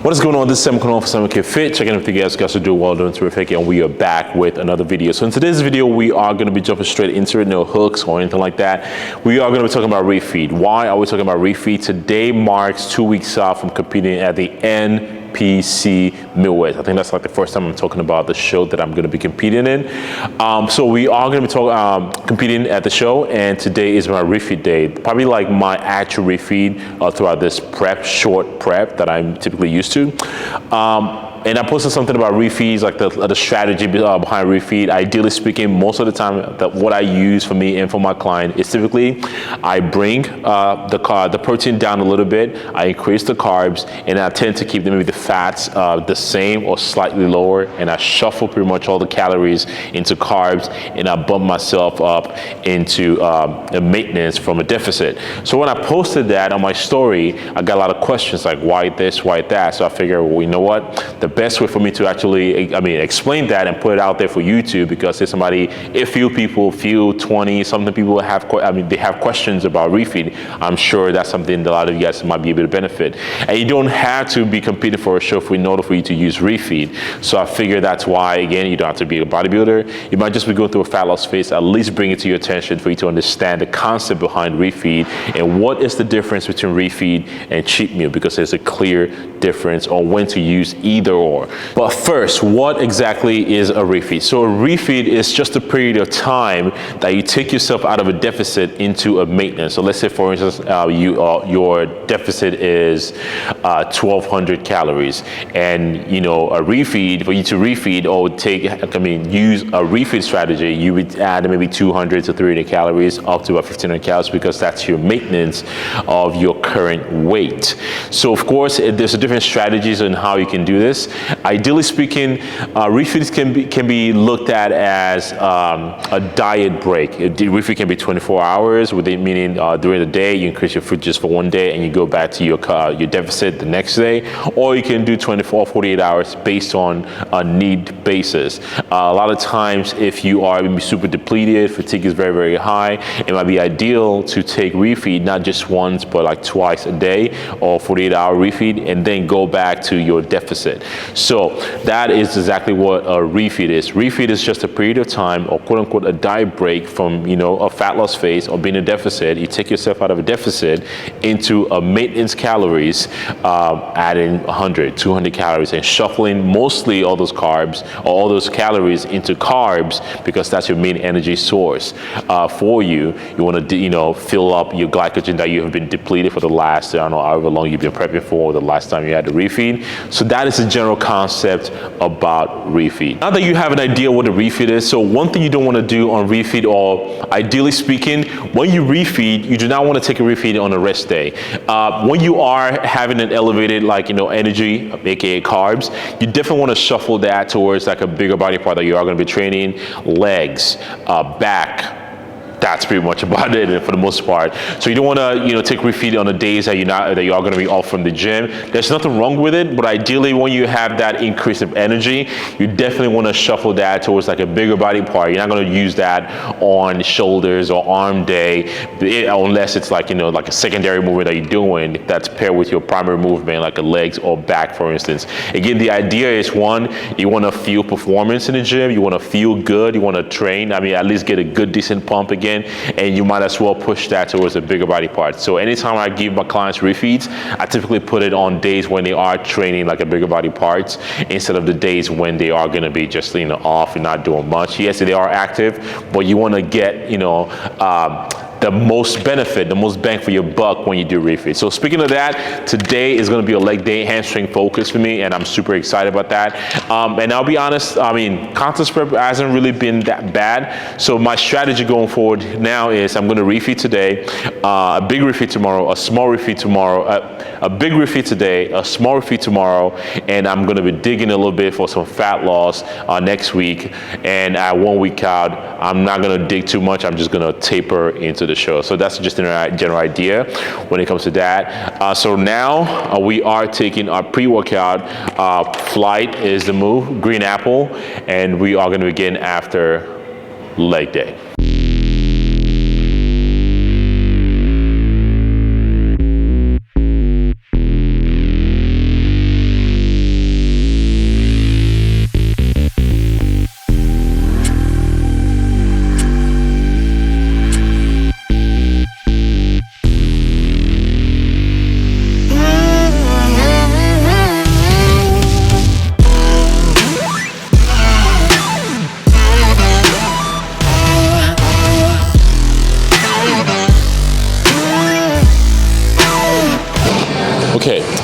What is going on? This is SAMOKFIT for SAMOKFIT. Checking if you guys are doing well, doing terrific, and we are back with another video. So in today's video, we are going to be jumping straight into it, no hooks or anything like that. We are going to be talking about refeed. Why are we talking about refeed? Today marks 2 weeks out from competing at the NPC Midwest. I think that's like the first time I'm talking about the show that I'm going to be competing in. So we are going to be competing at the show, and today is my refeed day. Probably like my actual refeed throughout this short prep that I'm typically used to. And I posted something about refeeds, like the strategy behind refeed. Ideally speaking, most of the time, what I use for me and for my client is typically I bring the protein down a little bit, I increase the carbs, and I tend to keep maybe the fats the same or slightly lower, and I shuffle pretty much all the calories into carbs, and I bump myself up into a maintenance from a deficit. So when I posted that on my story, I got a lot of questions like, why this, why that? So I figured, well, you know what? The best way for me to actually, explain that and put it out there for YouTube, because there's a few people, 20 something people have, they have questions about refeed. I'm sure that's something that a lot of you guys might be able to benefit. And you don't have to be competing for a show in order for you to use refeed. So I figure that's why, again, you don't have to be a bodybuilder. You might just be going through a fat loss phase. At least bring it to your attention for you to understand the concept behind refeed and what is the difference between refeed and cheat meal, because there's a clear difference on when to use either or. But first, what exactly is a refeed? So a refeed is just a period of time that you take yourself out of a deficit into a maintenance. So let's say, for instance, your deficit is 1,200 calories, and a refeed, for you to refeed or use a refeed strategy, you would add maybe 200 to 300 calories up to about 1,500 calories, because that's your maintenance of your current weight. So of course, there's different strategies on how you can do this. Ideally speaking, refeeds can be looked at as a diet break. Refeed can be 24 hours, meaning during the day you increase your food just for one day and you go back to your deficit the next day, or you can do 24, 48 hours based on a need basis. A lot of times, if you are super depleted, fatigue is very, very high, it might be ideal to take refeed not just once but like twice a day, or 48-hour refeed, and then go back to your deficit. So that is exactly what a refeed is. Refeed is just a period of time, or quote unquote a diet break from a fat loss phase or being a deficit. You take yourself out of a deficit into a maintenance calories, adding 100, 200 calories, and shuffling mostly all those carbs or all those calories into carbs, because that's your main energy source for you. You want to fill up your glycogen that you have been depleted for the last, however long you've been prepping for, the last time you had a refeed. So that is the general concept about refeed. Now that you have an idea what a refeed is, so one thing you don't want to do on refeed, or ideally speaking, when you refeed, you do not want to take a refeed on a rest day. When you are having an elevated energy, aka carbs, you definitely want to shuffle that towards like a bigger body part that you are going to be training, legs, back. That's pretty much about it for the most part. So you don't want to, take refeed on the days that you are going to be off from the gym. There's nothing wrong with it, but ideally when you have that increase of energy, you definitely want to shuffle that towards like a bigger body part. You're not going to use that on shoulders or arm day, unless it's like a secondary movement that you're doing that's paired with your primary movement, like a legs or back, for instance. Again, the idea is, one, you want to feel performance in the gym. You want to feel good. You want to train. At least get a good, decent pump again. And you might as well push that towards a bigger body part. So anytime I give my clients refeeds, I typically put it on days when they are training like a bigger body parts, instead of the days when they are going to be just off and not doing much. Yes, they are active, but you want to get the most benefit, the most bang for your buck when you do refeed. So speaking of that, today is going to be a leg day, hamstring focus for me, and I'm super excited about that. And I'll be honest, contest prep hasn't really been that bad. So my strategy going forward now is I'm going to refeed today, a big refeed tomorrow, a small refeed tomorrow, a big refeed today, a small refeed tomorrow, and I'm going to be digging a little bit for some fat loss next week. And at 1 week out, I'm not going to dig too much. I'm just going to taper into the show. So that's just a general idea when it comes to that. So now we are taking our pre-workout. Flight is the move, green apple, and we are going to begin after leg day.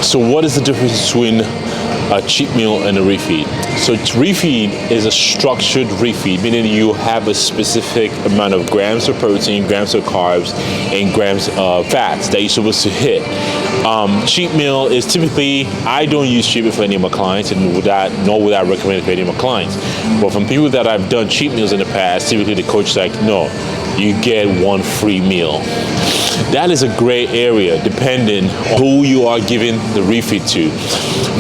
So what is the difference between a cheat meal and a refeed? So refeed is a structured refeed, meaning you have a specific amount of grams of protein, grams of carbs, and grams of fats that you're supposed to hit. Cheat meal is typically, I don't use cheat meal for any of my clients, and nor would I recommend it for any of my clients. But from people that I've done cheat meals in the past, typically the coach is like, no, you get one free meal. That is a gray area depending on who you are giving the refeed to.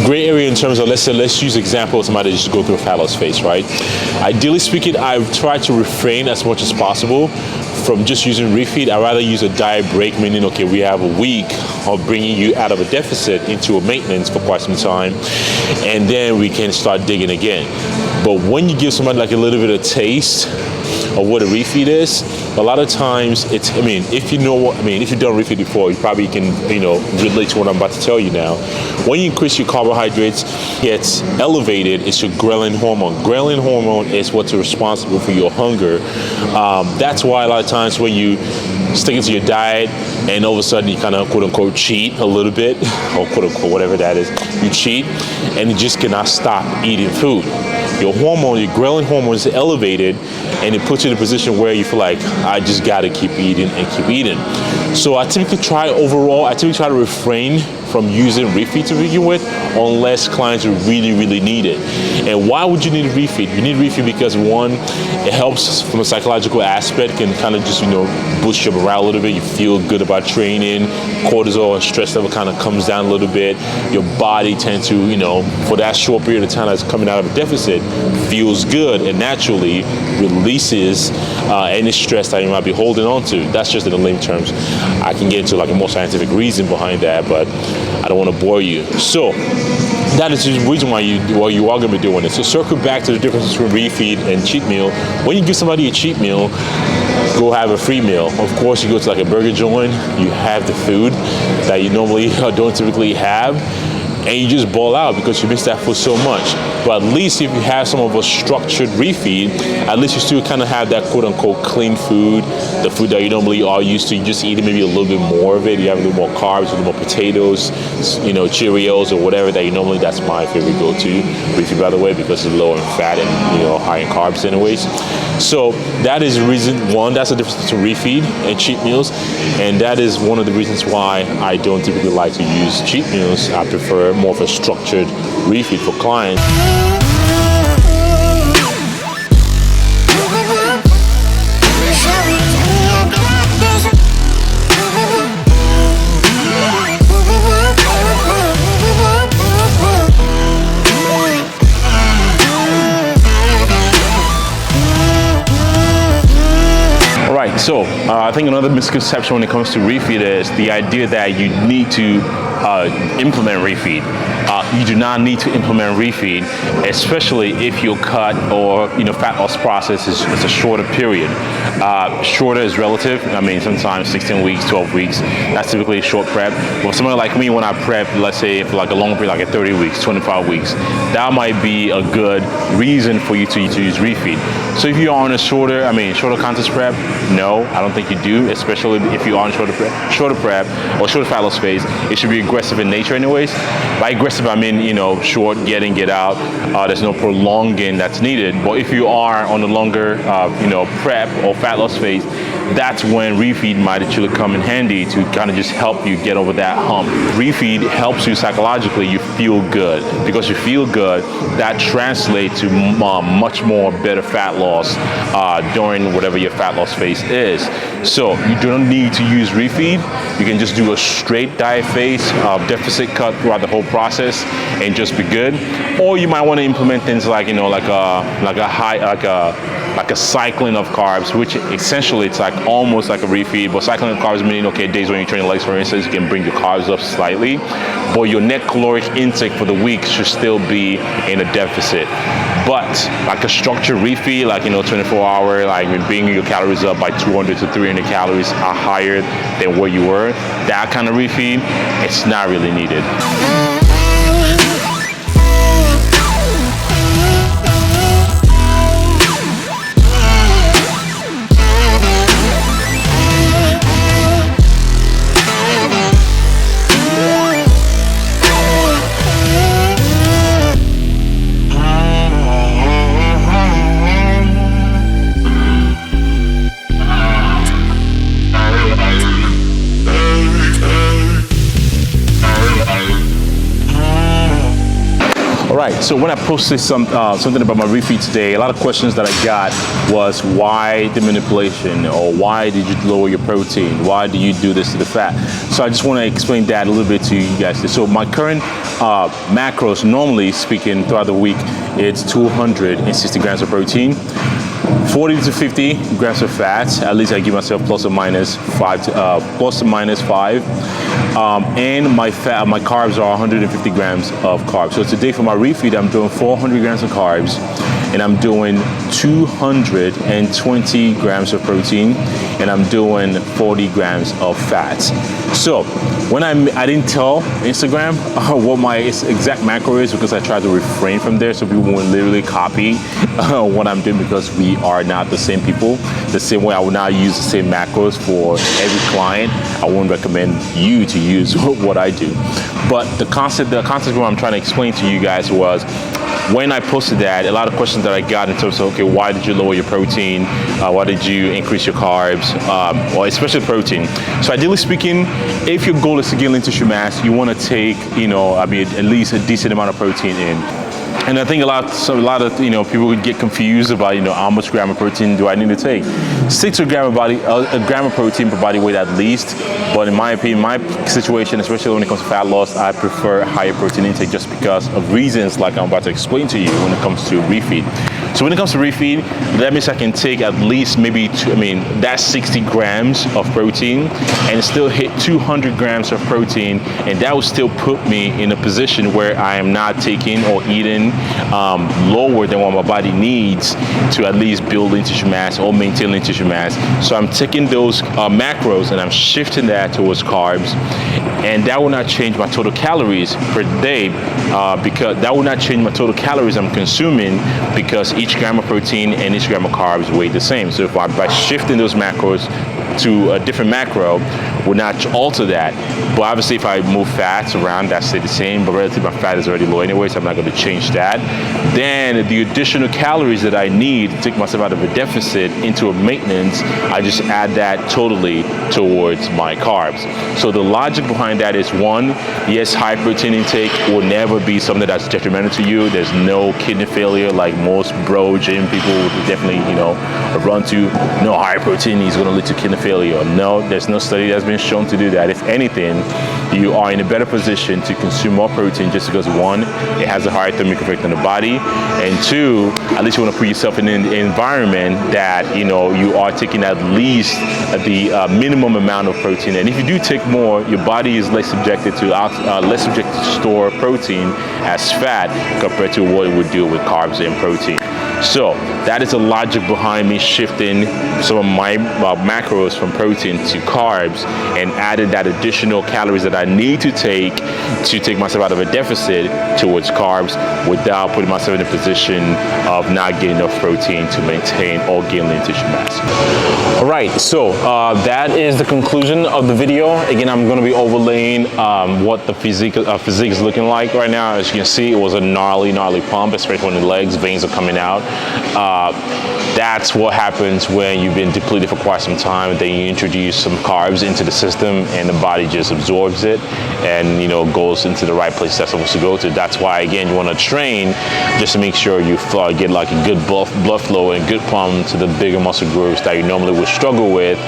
Gray area in terms of, let's use example of somebody just go through a fat loss phase, right? Ideally speaking, I try to refrain as much as possible from just using refeed. I'd rather use a diet break, meaning, okay, we have a week of bringing you out of a deficit into a maintenance for quite some time, and then we can start digging again. But when you give somebody like a little bit of taste of what a refeed is, a lot of times it's, if you've done refeed before, you probably can, relate to what I'm about to tell you now. When you increase your carbohydrates, gets elevated, it's your ghrelin hormone. Ghrelin hormone is what's responsible for your hunger. That's why a lot of times when you stick to your diet and all of a sudden you kind of quote unquote cheat a little bit, or quote unquote whatever that is, you cheat and you just cannot stop eating food. Your hormone, your ghrelin hormone is elevated, and it puts you in a position where you feel like, I just gotta keep eating and keep eating. So I typically try to refrain from using refeed to begin with, unless clients really, really need it. And why would you need a refeed? You need refeed because, one, it helps from a psychological aspect, can kind of just, boost your morale a little bit. You feel good about training. Cortisol and stress level kind of comes down a little bit. Your body tends to, for that short period of time that's coming out of a deficit, feels good and naturally releases any stress that you might be holding on to. That's just in the lame terms. I can get into like a more scientific reason behind that, but I don't want to bore you. So that is the reason why you are going to be doing it. So circle back to the difference between refeed and cheat meal. When you give somebody a cheat meal, go have a free meal. Of course, you go to like a burger joint, you have the food that you normally don't typically have, and you just ball out because you miss that food so much. But at least if you have some of a structured refeed, at least you still kind of have that quote unquote clean food, the food that you normally are used to. You just eat maybe a little bit more of it. You have a little more carbs, a little more potatoes, Cheerios or whatever that you normally, that's my favorite go-to refeed, by the way, because it's low in fat and, high in carbs anyways. So that is reason one, that's the difference between refeed and cheat meals. And that is one of the reasons why I don't typically like to use cheat meals. I prefer more of a structured refeed for clients. So I think another misconception when it comes to refeed is the idea that you need to implement refeed. You do not need to implement refeed, especially if your cut or fat loss process is a shorter period. Shorter is relative. Sometimes 16 weeks, 12 weeks. That's typically a short prep. But someone like me, when I prep, let's say for like a long period, like 30 weeks, 25 weeks, that might be a good reason for you to use refeed. So if you're on a shorter contest prep, no, I don't think you do, especially if you're on shorter prep or shorter fat loss phase. It should be aggressive in nature anyways. By aggressive, I mean, short, get in, get out. There's no prolonging that's needed. But if you are on a longer, prep or fat loss phase, that's when refeed might actually come in handy to kind of just help you get over that hump. Refeed helps you psychologically. You feel good. Because you feel good, that translates to much more better fat loss during whatever your fat loss phase is. So you don't need to use refeed. You can just do a straight diet phase, deficit cut throughout the whole process, and just be good. Or you might want to implement things like like a cycling of carbs, which essentially it's like almost like a refeed, but cycling of carbs meaning, okay, days when you train your legs, for instance, you can bring your carbs up slightly, but your net caloric intake for the week should still be in a deficit. But like a structured refeed, like 24-hour, like bringing your calories up by 200 to 300 calories are higher than where you were, that kind of refeed, it's not really needed. All right, so when I posted something about my refeed today, a lot of questions that I got was why the manipulation, or why did you lower your protein? Why do you do this to the fat? So I just want to explain that a little bit to you guys. So my current macros, normally speaking, throughout the week, it's 260 grams of protein, 40 to 50 grams of fat. At least I give myself plus or minus 5. And my carbs are 150 grams of carbs. So today for my refeed, I'm doing 400 grams of carbs, and I'm doing 220 grams of protein, and I'm doing 40 grams of fat. So when I didn't tell Instagram what my exact macro is, because I tried to refrain from there so people won't literally copy what I'm doing, because we are not the same people. The same way I would not use the same macros for every client, I wouldn't recommend you to use what I do. But the concept what I'm trying to explain to you guys was, when I posted that, a lot of questions that I got in terms of, okay, why did you lower your protein? Why did you increase your carbs? Well, especially protein. So ideally speaking, if your goal is to gain lean tissue mass, you want to take, at least a decent amount of protein in. And I think a lot of people would get confused about how much gram of protein do I need to take. 6 gram of protein per body weight at least. But in my opinion, my situation, especially when it comes to fat loss, I prefer higher protein intake just because of reasons like I'm about to explain to you when it comes to refeed. So when it comes to refeed, that means I can take at least that's 60 grams of protein and still hit 200 grams of protein, and that will still put me in a position where I am not taking or eating lower than what my body needs to at least build lean tissue mass or maintain lean tissue mass. So I'm taking those macros and I'm shifting that towards carbs, and that will not change my total calories per day, because that will not change my total calories I'm consuming, because each gram of protein and each gram of carbs weigh the same. So if by shifting those macros to a different macro would not alter that. But obviously if I move fats around, that stay the same, but relatively my fat is already low anyway, so I'm not going to change that. Then the additional calories that I need to take myself out of a deficit into a maintenance, I just add that totally towards my carbs. So the logic behind that is, one, yes, high protein intake will never be something that's detrimental to you. There's no kidney failure like most bro gym people would definitely run to. No, high protein is going to lead to kidney failure. No, there's no study that's been shown to do that. If anything, you are in a better position to consume more protein just because, one, it has a higher thermic effect on the body, and two, at least you want to put yourself in an environment that you are taking at least the minimum amount of protein. And if you do take more, your body is less subjected to store protein as fat compared to what it would do with carbs and protein. So that is the logic behind me shifting some of my macros from protein to carbs and added that additional calories that I need to take myself out of a deficit towards carbs without putting myself in a position of not getting enough protein to maintain or gain lean tissue mass. All right, so that is the conclusion of the video. Again, I'm going to be overlaying what the physique is looking like right now. As you can see, it was a gnarly pump, especially when the legs, veins are coming out. That's what happens when you've been depleted for quite some time. Then you introduce some carbs into the system and the body just absorbs it and goes into the right place that's supposed to go to. That's why, again, you want to train just to make sure you get like a good blood flow and good pump to the bigger muscle groups that you normally would struggle with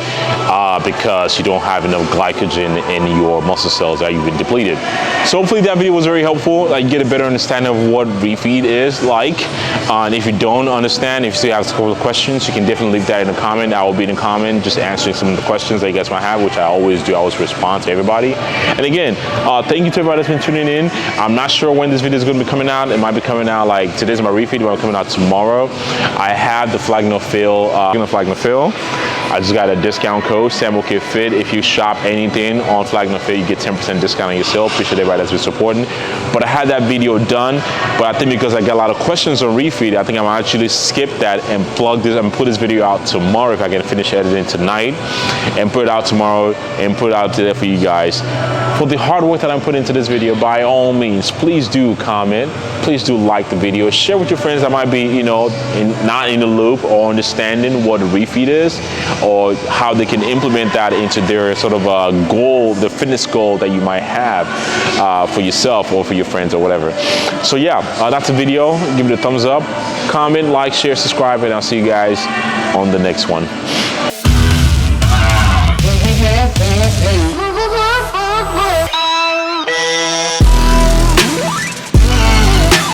because you don't have enough glycogen in your muscle cells that you've been depleted. So hopefully that video was very helpful. You get a better understanding of what refeed is like. And if you don't understand, if you still have a couple of questions, you can definitely leave that in the comment. I will be in the comment just answering some of the questions that you guys might have, which I always do. I always respond to everybody. And again, thank you to everybody that's been tuning in. I'm not sure when this video is going to be coming out. It might be coming out today's my refeed, but it's coming out tomorrow. I have the Flag No Fail. I just got a discount code, SAMOKFIT. If you shop anything on Flag No Fail, you get 10% discount on your sale. Appreciate everybody that's been supporting. But I had that video done, but I think because I got a lot of questions on refeed, I think I'm actually skip that and plug this and put this video out tomorrow if I can finish editing tonight and put it out tomorrow and put it out today for you guys. for the hard work that I'm putting into this video, by all means, please do comment. Please do like the video. Share with your friends that might be, you know, not in the loop or understanding what a refeed is, or how they can implement that into their sort of goal, the fitness goal that you might have for yourself or for your friends or whatever. So yeah, that's the video. Give it a thumbs up, comment, like, share, subscribe, and I'll see you guys on the next one.